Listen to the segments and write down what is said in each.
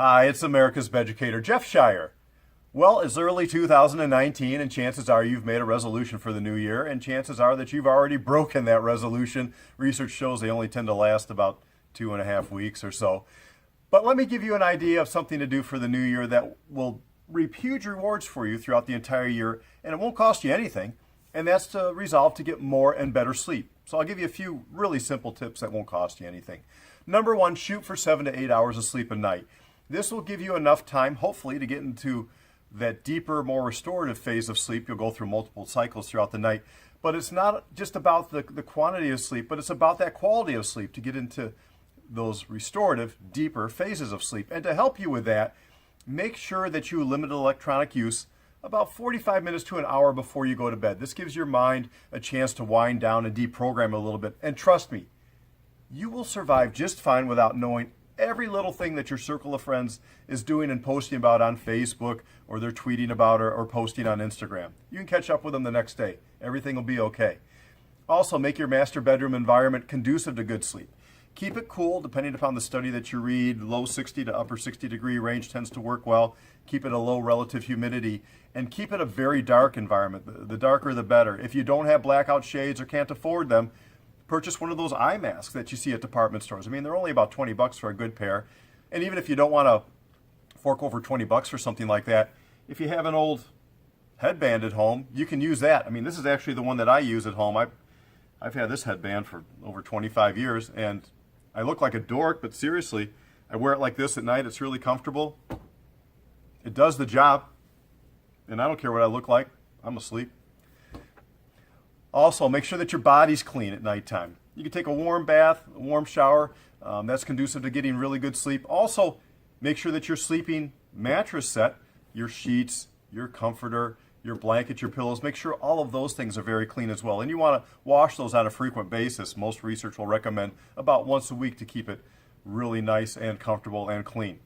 Hi, it's America's Beducator, Jeff Shire. Well, it's early 2019, and chances are you've made a resolution for the new year, and chances are that you've already broken that resolution. Research shows they only tend to last about 2.5 weeks or so. But let me give you an idea of something to do for the new year that will reap huge rewards for you throughout the entire year, and it won't cost you anything, and that's to resolve to get more and better sleep. So I'll give you a few really simple tips that won't cost you anything. Number one, shoot for 7 to 8 hours of sleep a night. This will give you enough time, hopefully, to get into that deeper, more restorative phase of sleep. You'll go through multiple cycles throughout the night. But it's not just about the quantity of sleep, but it's about that quality of sleep to get into those restorative, deeper phases of sleep. And to help you with that, make sure that you limit electronic use about 45 minutes to an hour before you go to bed. This gives your mind a chance to wind down and deprogram a little bit. And trust me, you will survive just fine without knowing every little thing that your circle of friends is doing and posting about on Facebook, or they're tweeting about or posting on Instagram. You can catch up with them the next day. Everything will be okay. Also, make your master bedroom environment conducive to good sleep. Keep it cool, depending upon the study that you read. Low 60 to upper 60 degree range tends to work well. Keep it a low relative humidity, and keep it a very dark environment. The darker the better. If you don't have blackout shades or can't afford them, purchase one of those eye masks that you see at department stores. I mean, they're only about 20 bucks for a good pair. And even if you don't want to fork over 20 bucks for something like that, if you have an old headband at home, you can use that. I mean, this is actually the one that I use at home. I've had this headband for over 25 years, and I look like a dork, but seriously, I wear it like this at night. It's really comfortable. It does the job, and I don't care what I look like. I'm asleep. Also, make sure that your body's clean at nighttime. You can take a warm bath, a warm shower. That's conducive to getting really good sleep. Also, make sure that your sleeping mattress set, your sheets, your comforter, your blanket, your pillows, make sure all of those things are very clean as well. And you want to wash those on a frequent basis. Most research will recommend about once a week to keep it really nice and comfortable and clean.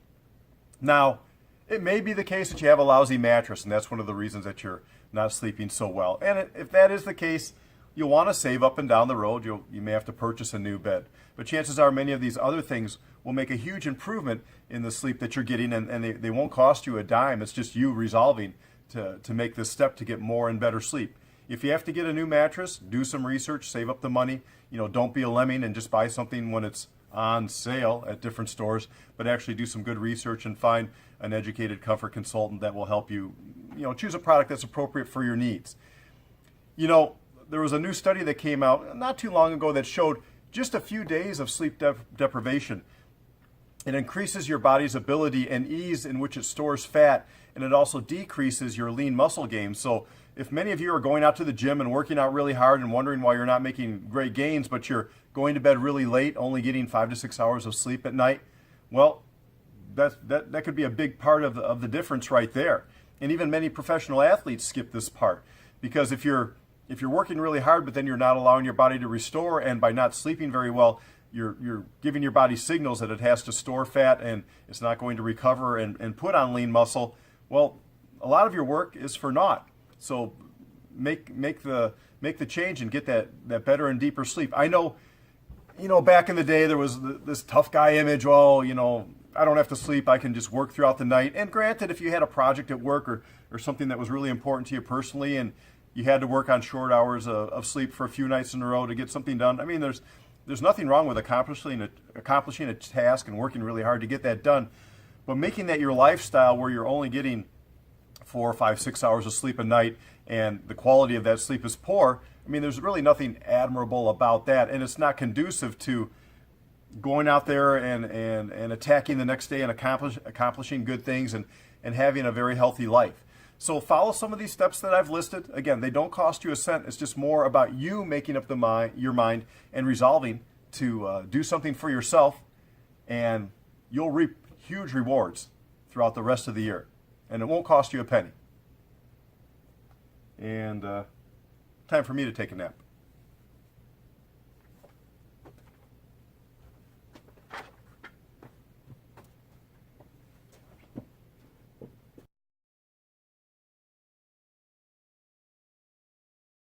Now, it may be the case that you have a lousy mattress, and that's one of the reasons that you're not sleeping so well. And if that is the case, you'll want to save up and down the road. You may have to purchase a new bed. But chances are many of these other things will make a huge improvement in the sleep that you're getting, and they won't cost you a dime. It's just you resolving to make this step to get more and better sleep. If you have to get a new mattress, do some research, save up the money. Don't be a lemming and just buy something when it's on sale at different stores, but actually do some good research and find an educated comfort consultant that will help you, choose a product that's appropriate for your needs. There was a new study that came out not too long ago that showed just a few days of sleep deprivation. It increases your body's ability and ease in which it stores fat, and it also decreases your lean muscle gain. So if many of you are going out to the gym and working out really hard and wondering why you're not making great gains, but you're going to bed really late, only getting 5 to 6 hours of sleep at night, well, that could be a big part of the difference right there. And even many professional athletes skip this part, because if you're working really hard, but then you're not allowing your body to restore, and by not sleeping very well, you're giving your body signals that it has to store fat and it's not going to recover and put on lean muscle. Well, a lot of your work is for naught. So make the change and get that better and deeper sleep. I know, back in the day there was this tough guy image. Oh, I don't have to sleep. I can just work throughout the night. And granted, if you had a project at work or something that was really important to you personally, and you had to work on short hours of sleep for a few nights in a row to get something done, I mean, there's nothing wrong with accomplishing a task and working really hard to get that done. But making that your lifestyle, where you're only getting 4, 5, 6 hours of sleep a night, and the quality of that sleep is poor, I mean, there's really nothing admirable about that, and it's not conducive to going out there and attacking the next day and accomplishing good things and having a very healthy life. So follow some of these steps that I've listed. Again, they don't cost you a cent. It's just more about you making up your mind and resolving to do something for yourself, and you'll reap huge rewards throughout the rest of the year. And it won't cost you a penny. And time for me to take a nap.